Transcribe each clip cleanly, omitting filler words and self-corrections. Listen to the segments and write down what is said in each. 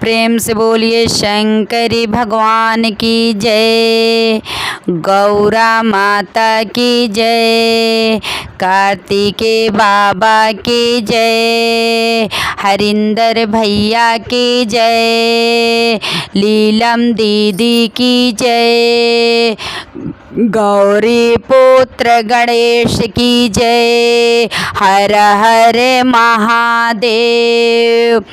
प्रेम से बोलिए शंकरी भगवान की जय, गौरा माता की जय, कार्तिके बाबा की जय, हरिंदर भैया की जय, लीलम दीदी की जय, गौरी पुत्र गणेश की जय, हर हर महादेव।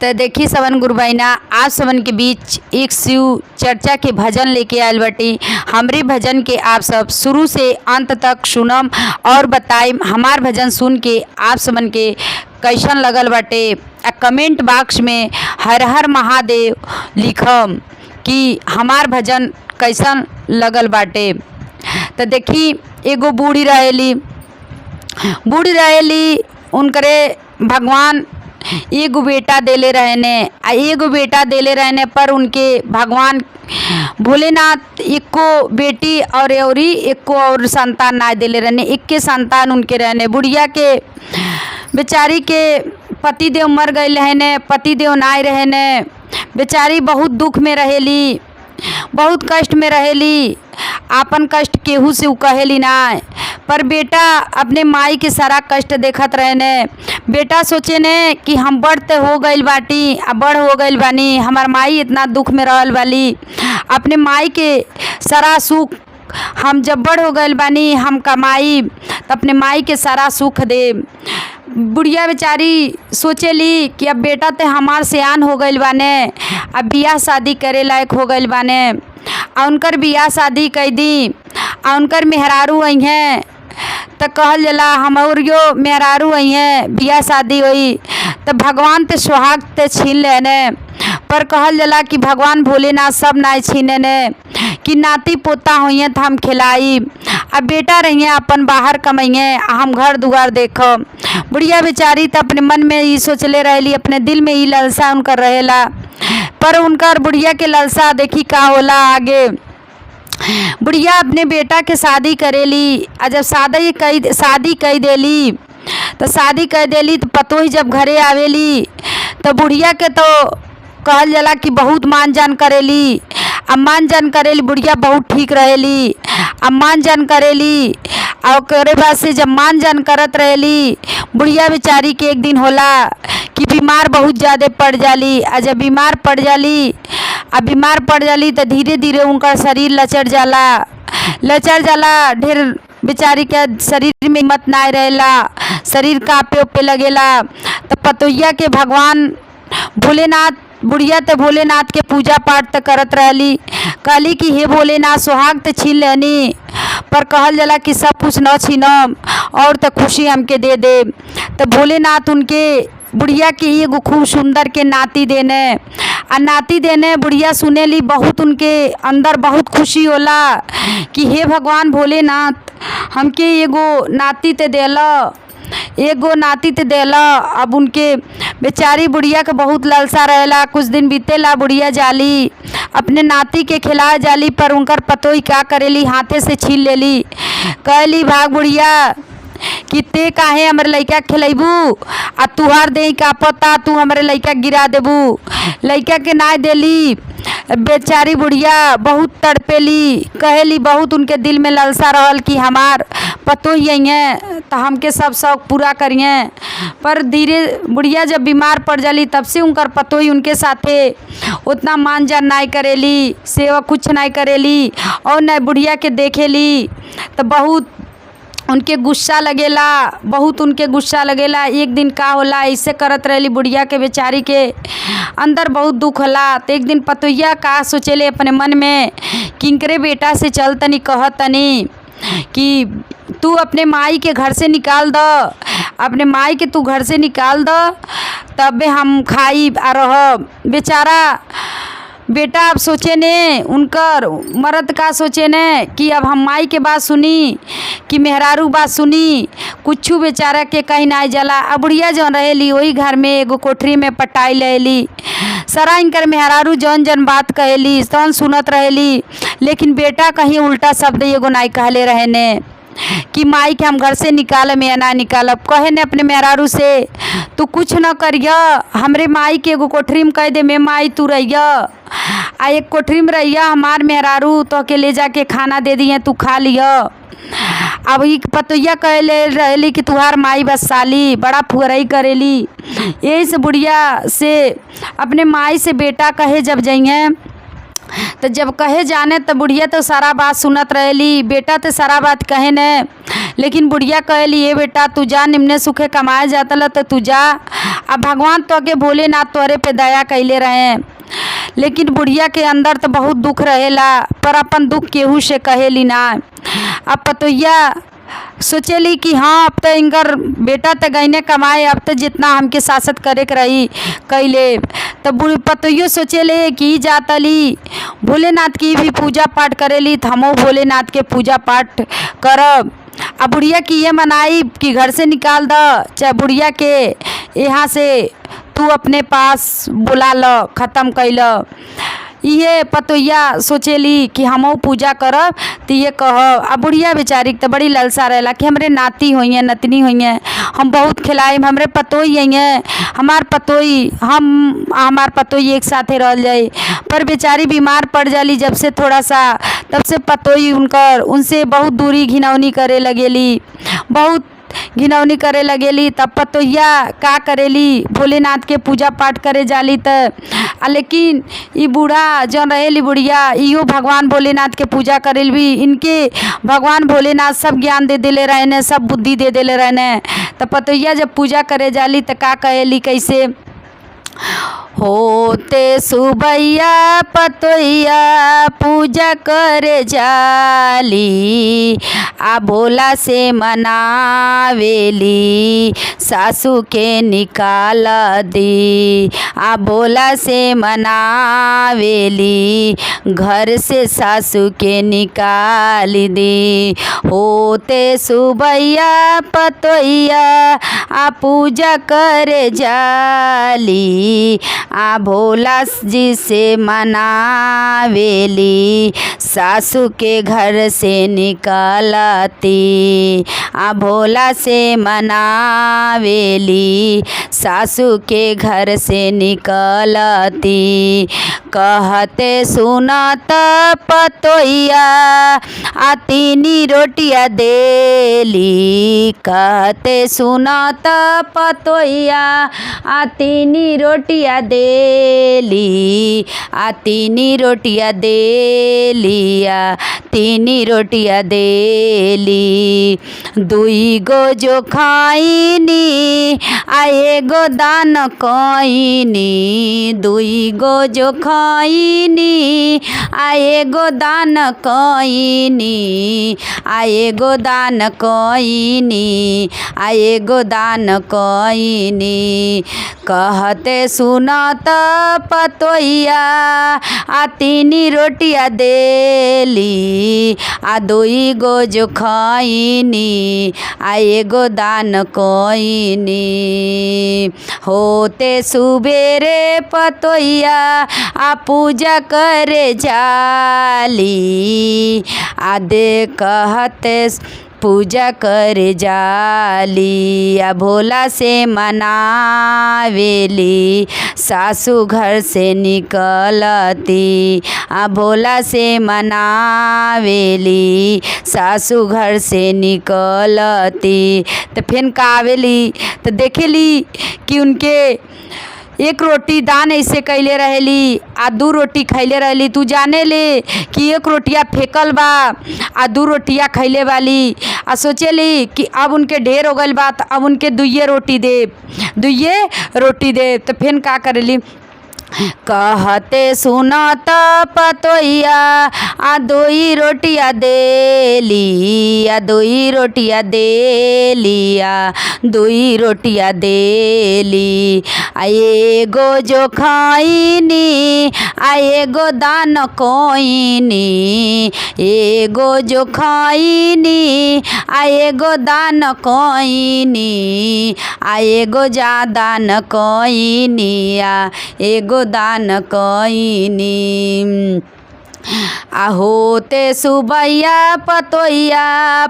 तो देखिए सवन गुरु बहिना, आज सवन के बीच एक शिव चर्चा के भजन लेके आयल बटी। हमरे भजन के आप सब शुरू से अंत तक सुनम और बताइम। हमार भजन सुन के आप सबन के कैसन लगल बाटे, कमेंट बॉक्स में हर हर महादेव लिखम कि हमार भजन कैसन लगल बाटे। तो देखी एगो बूढ़ी रहेली, उनकरे भगवान एगो बेटा देले रहने पर उनके भगवान भोलेनाथ एको बेटी और एको और संतान ना देले रहने, इक्के संतान उनके रहने। बुढ़िया के बेचारी के पति देव मर गए रहने, पति देव नाय रहने, बेचारी बहुत दुख में रहेली, बहुत कष्ट में रहेली। आपन कष्ट केहू से कहेली ना, पर बेटा अपने माई के सारा कष्ट देखत रहने। बेटा सोचे ने कि हम बड़ तो हो गइल बाटी, बड़ हो गइल बानी, हमार माई इतना दुख में रहल वाली, अपने माई के सारा सुख हम जब बड़ हो गइल बानी हम कमाई तो अपने माई के सारा सुख दे। बुढ़िया बेचारी सोचेली कि अब बेटा तो हमार सियान हो गइल बाने, अब बियाह शादी करे लायक हो गइल बाने। उनकर बियाह शादी कर दी, उनकर मेहरारू आई हैं तो कहल जला हमरियो मेहरारू आई हैं, बियाह शादी हुई तो भगवान ते सुहाग ते छीन लेने। पर कहल जला कि भगवान भोलेनाथ सब ना छीने ने, कि नाती पोता हुई तो हम खिलाई, अब बेटा रही अपन बाहर कमाइए, हम घर दुआर देखो। बुढ़िया बेचारी तो अपने मन में ये सोचले रहेली, अपने दिल में ये लालसा उनकर रहेला। पर उनकर बुढ़िया के लालसा देखी का होला आगे। बुढ़िया अपने बेटा के शादी करेली, जब शादी कई देली तो पतो ही जब घरे आवेली तो बुढ़िया के तो कहल जला कि बहुत मान जान करेली। बुढ़िया बहुत ठीक रहेली, मान जान करेली। और ओकरे बाद से जब मान जान करत रहेली, बुढ़िया बेचारी के एक दिन होला कि बीमार बहुत ज़्यादा पड़ जाली। जब बीमार पड़ जाली तो धीरे धीरे उनका शरीर लचर जाला, ढेर बेचारी के शरीर में हिम्मत ना रहेला, शरीर कांपे उपे लगेला। तो पतोहिया के भगवान भोलेनाथ, बुढ़िया तो भोलेनाथ के पूजा पाठ तो करत रहली, कहली कि हे भोलेनाथ सुहाग तो छीन लेनी, पर कहल जला कि सब कुछ न छीनम और तो खुशी हमके दे दे। तो भोलेनाथ उनके बुढ़िया के एगो खूब सुंदर के नाती देने। बुढ़िया सुनेली, बहुत उनके अंदर बहुत खुशी होला कि हे भगवान भोलेनाथ हमके एगो नाती ते देला। अब उनके बेचारी बुढ़िया के बहुत लालसा रहेला। कुछ दिन बीतेला, बुढ़िया जाली अपने नाती के खिला जाली, पर उनकर पतोही क्या करेली, हाथे से छीन लेली। कहली भाग बुढ़िया कि ते काहे हमरे लइका खिलैबू, तुहार देही का पता, तू हमरे लइका गिरा देबू। लइका के ना देली। बेचारी बुढ़िया बहुत तड़पेली, कहेली बहुत उनके दिल में लालसा रहल कि हमार पतोही हैं तो हमके सब शौक पूरा करिए। पर धीरे बुढ़िया जब बीमार पड़ जाली तब से उनकर पतोही उनके साथे उतना मान जान नाई करेली, सेवा कुछ नाई करेली और न बुढ़िया के देखेली। तो बहुत उनके गुस्सा लगेला। एक दिन का होला, ऐसे करत रहली बुढ़िया के बेचारी के अंदर बहुत दुख होला। तो एक दिन पतोहिया का सोचेले अपने मन में, किंकरे बेटा से चल तनी कह तनी कि तू अपने माई के घर से निकाल द, तबे हम खाई आ रह। बेचारा बेटा अब सोचे ने, उनकर मर्द का सोचे ने कि अब हम माई के बात सुनी कि मेहरारू बात सुनी, कुछ बेचारा के कहीं ना जला। अब बुढ़िया जौन रहेली वही घर में एगो कोठरी में पटाई रहेली। सारा इनकर मेहरारू जौन बात कहेली तौन सुनत रहेली, लेकिन बेटा कहीं उल्टा शब्द एगो नाई कहले रहने। कि माई के हम घर से निकालब या ना निकालब। कहे ने अपने मेहरारू से तू कुछ न करिया, हमरे माई के एगो कोठरी में कह दे मैं माई तू रहिया, आ एक कोठरी में रहिया, हमार मेहरारू तो के ले जाके खाना दे दिए तू खा लिया। अब ई पतोहिया कहले रहली कि तुहार माई बस साली बड़ा फुहरई करेली। यही से बुढ़िया से अपने माई से बेटा कहे जब जाइए तो जब कहे जाने तो बुढ़िया तो सारा बात सुनत रहेली, बेटा तो सारा बात कहे ने। लेकिन बुढ़िया कहली ये बेटा तू जा, निम्ने सुखे कमाए जाता ल तो तू जा, अब भगवान तो आगे भोलेनाथ तोरे पे दया कैले रहे। लेकिन बुढ़िया के अंदर तो बहुत दुख रहेला, पर अपन दुख केहू से कहेली ना। अब पतोहिया सोचेली कि हाँ अब तो इनकर बेटा तो गईने कमाए, अब तो जितना हमके शासत करे के रही कैले। तो बूढ़ी पतोहियो सोचेले कि जातली भोलेनाथ की भी पूजा पाठ करेली तो हमो भोलेनाथ के पूजा पाठ करब। अब बुढ़िया की ये मनाई कि घर से निकाल द, चाहे बुढ़िया के यहाँ से तू अपने पास बुला लो, ख़त्म कैल। ये पतोहिया सोचेली कि हमहू पूजा करब तो ये कह। अब बुढ़िया बेचारी तो बड़ी ललसा रहेला कि हमरे नाती होई हैं नतनी होई हैं, हम बहुत खिलाइम, हमरे पतोही हैं, हमार पतोही एक साथे रह जाए। पर बेचारी बीमार पड़ जाली जब से थोड़ा सा, तब से पतोही उनसे बहुत दूरी घिनौनी करे लगेली, बहुत घिनौनी करे लगेली। तब पतोहिया का करेली भोलेनाथ के पूजा पाठ करे जाली त लेकिन ई बूढ़ा जौन रहेली बुढ़िया इहो भगवान भोलेनाथ के पूजा करेल भी, इनके भगवान भोलेनाथ सब ज्ञान दे देले रहने, सब बुद्धि दे देले रहने। तो पतोहिया जब पूजा करे जाली त का कहेली कैसे, होते सुबैया पतोहिया पूजा करे जाली, आ भोला से मनावेली सासू के निकाल दी, आ भोला से मनावेली घर से सासू के निकाल दी। होते सुबैया पतोहिया आ पूजा करे जाली, आ भोला जी से मनावेली सासू के घर से निकालती, आ भोला से मनावेली सासू के घर से निकालती। कहते सुनत पतोहिया आ तीनी रोटियाँ देली, कहते सुनत पतोहिया आ तीनी रोटियाँ देली, आ तीनी रोटियाँ देली, आ तीनी रोटियाँ देली। दुई गो जो खाइनी आ एगो दान कइनी, दुई गो जो खाइनी आ एगो दान कइनी, आ एगो दान कइनी, आ एगो दान कइनी। कहते सुनत पतोहिया आ तीनी रोटियाँ देली, आ दुई गो जो खइनी आ एगो दान कइनी। होते सुबेरे पतोहिया आ पूजा करे जाली, आ दे कहते पूजा करे जाली, आ भोला से मनावेली सासू घर से निकलती, आ भोला से मनावेली सासू घर से निकलती। तो फिर का आवेली तो देखेली कि उनके एक रोटी दान ऐसे कैले रहेली आ दू रोटी खैले रहली। तू जाने ले कि एक रोटियाँ फेंकल बा आ दू रोटियाँ खैले वाली, आ सोचेली कि अब उनके ढेर हो गइल बा तो अब उनके दुइये रोटी दे। तो फिर का करेली कहते सुनत पतोहिया आ दुई रोटियाँ देली, आ दुई रोटियाँ देली, आ दुई रोटियाँ देली। आ एगो जो खइनी आ एगो दान कइनी, एगो जो खइनी आ एगो दान कइनी, आ एगो जा दान कइनी, आ एगो दान कइनी। होते सुबैया पतोइया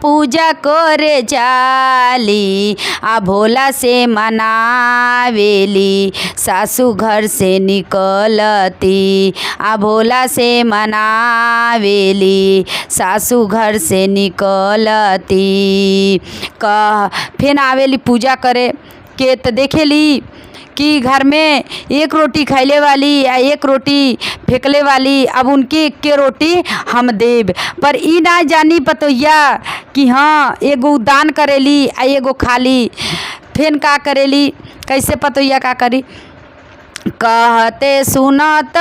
पूजा करे जाली भोला से मनावेली सासू घर से निकलती भोला से मनावेली सासू घर से निकलती। कह फिर आवेली पूजा करे के तो देखेली कि घर में एक रोटी खैले वाली या एक रोटी फेंकले वाली, अब उनकी एक के रोटी हम देव। पर ई ना जानी पतोइया कि हाँ एगो दान करेली आ एगो खाली। फिर का करेली, कैसे पतोइया का करी, कहते सुनत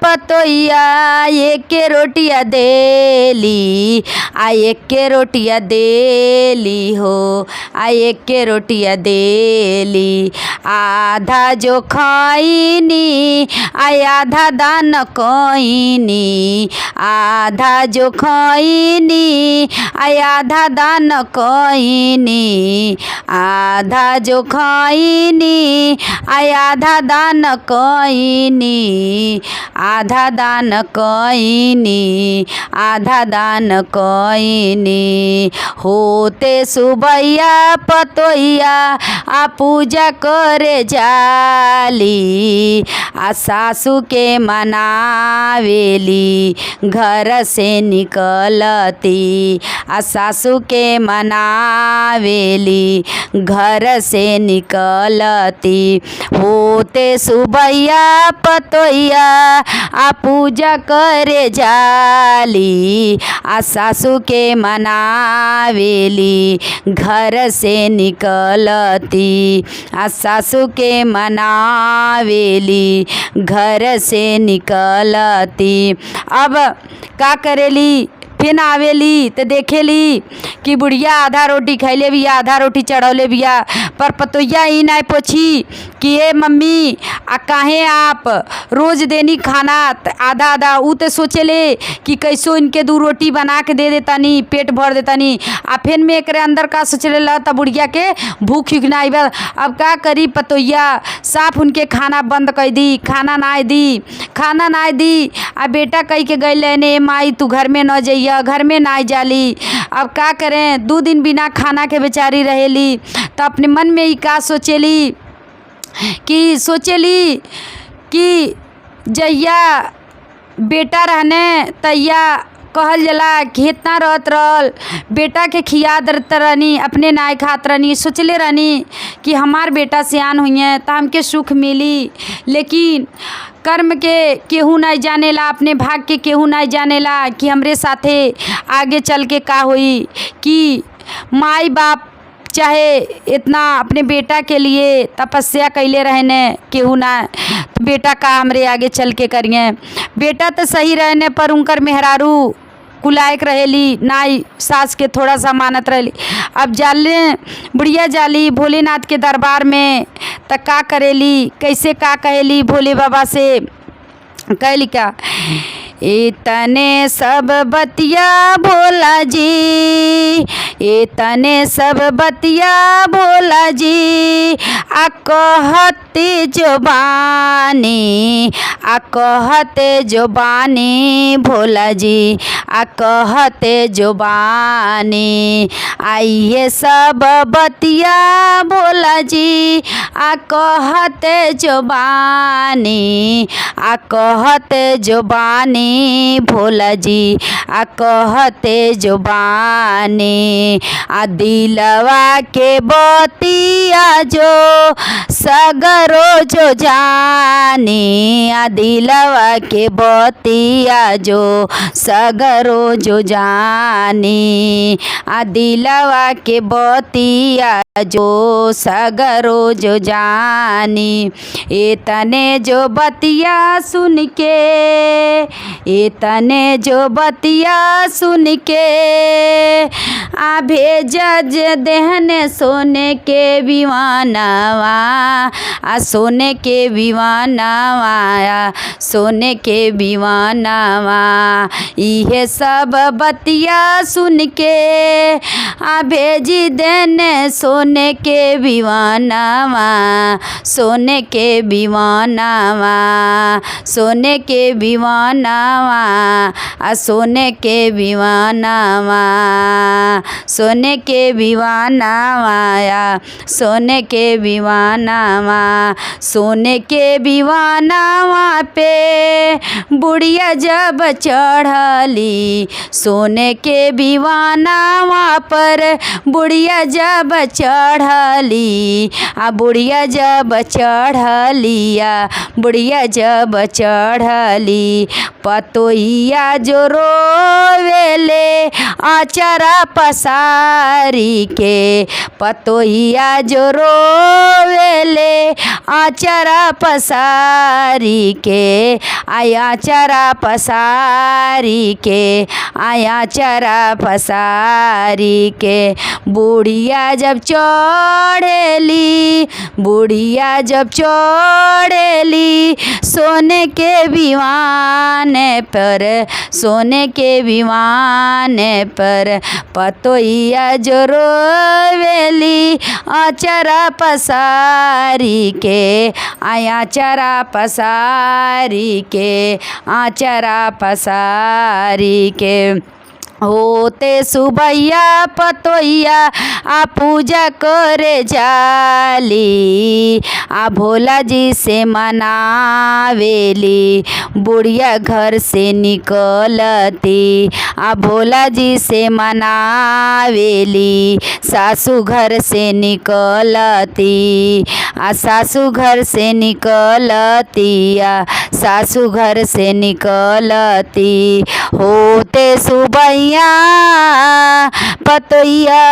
पतोइया एक के रोटिया देली एक के रोटिया देली हो एक के रोटिया देली। आधा जो खैनी आधा दान कईनी आधा जो खैनी आधा दान कईनी आधा जो खैनी आधा दान कईनी आधा दान कईनी आधा दान कईनी। होते सुबैया पतोइया पूजा करे जाली सासू के मनावेली घर से निकलती सासू के मनावेली घर से निकलती। होते सुबैया पतोइया पूजा करे जाली सासू के मनावेली घर से निकलती सासू के मनावेली घर से निकलती। अब का करेली, फिर आवेली तो देखेली कि बुढ़िया आधा रोटी खैले बिया आधा रोटी चढ़ौले बिया। पर पतोइया ही नहीं पूछी कि ये मम्मी काहे आप रोज़ देनी खाना आधा आधा। ऊ तो सोचेले कि कैसो इनके दो रोटी बना के दे देतानी पेट भर देतानी। फिर में एक अंदर का सोचले ला तब बुढ़िया के भूख ना आई। अब का करी पतोइया, साफ उनके खाना बंद कर दी, खाना ना दी। बेटा कही के गई लेने माई तू घर में न जइया, घर में ना जाली। अब का करें, 2 दिन बिना खाना के बेचारी रहेली। तो अपने मन में ही का सोचेली कि जइया बेटा रहने तैया कहल जला कि इतना रहत रहल बेटा के खिया दरत रहनी अपने नाय खात रहनी। सोचले रहनी कि हमार बेटा सियान हुई है तो हमके सुख मिली। लेकिन कर्म के केहू नहीं जानेला, अपने भाग के केहू नहीं जानेला कि हमरे साथे आगे चल के का हुई। कि माई बाप चाहे इतना अपने बेटा के लिए तपस्या कैले रहने केहू ना, तो बेटा का हमरे आगे चल के करिए। बेटा तो सही रहने पर उनकर मेहरारू कुलायक रहेली नाई सास के थोड़ा सा मानत रहेली। अब जाले बुढ़िया जाली भोलेनाथ के दरबार में तो का करेली, कैसे का कहेली भोले बाबा से, कहली क्या, इतने सब बतिया भोला जी इतने सब बतिया भोला जी कहते जो बानी भोला जी कहते जो बानी। आइए सब बतिया भोला जी कहते जो बानी कहते जो बानी भोला जी कहते जो बानी। दिलवा के बतिया जो सगरो जो जानी दिलवा के बतिया जो सगरो जो जानी दिलवा के बतिया जो सगरो जो जानी। इतने जो बतिया सुन के इतने जो बतिया सुन के भेज देहने सोने के विवानवा सोने के विवानवा सोने के विवानवा। इहे सब बतिया सुन के भेजी देने सोने के विवानवा सोने के विवानवा सोने के विवानवा सोने के बिवानावा, सोने के बिवानावा या सोने के बिवानावा, सोने के बिवानावा पे बुढ़िया जब चढ़ली, सोने के बिवानावा पर बुढ़िया जब चढ़ली, बुढ़िया जब चढ़लिया, बुढ़िया जब चढ़ली, पतोहिया जो रोवेले आचरा पसारी के, पतोहिया जो रोवेले आचरा पसारी के, आया चरा पसारी के, आया चरा पसारी के, बुढ़िया जब चढ़ेली, बुढ़िया जब चढ़ेली, सोने के बिवाने पर, सोने के बिवाने पर, पतोहिया जो रोवेली आचरा पसारी के, आया चरा पसारी के, आचरा पसारी के, होते सुबैया पतोहिया पूजा करे जाली, भोला जी से मनावेली, बुढ़िया घर से निकलती, भोला जी से मनावेली, सासू घर से निकलती, सासू घर से निकलती, सासू घर से निकलती, होते सुबैया पतोहिया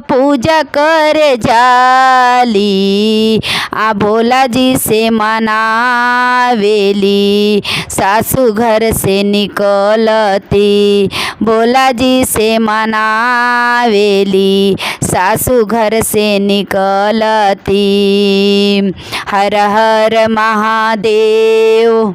पूजा करे जाली, भोला जी से मनावेली, सासू घर से निकलती, भोला जी से मनावेली, सासू घर से निकलती। हर हर महादेव।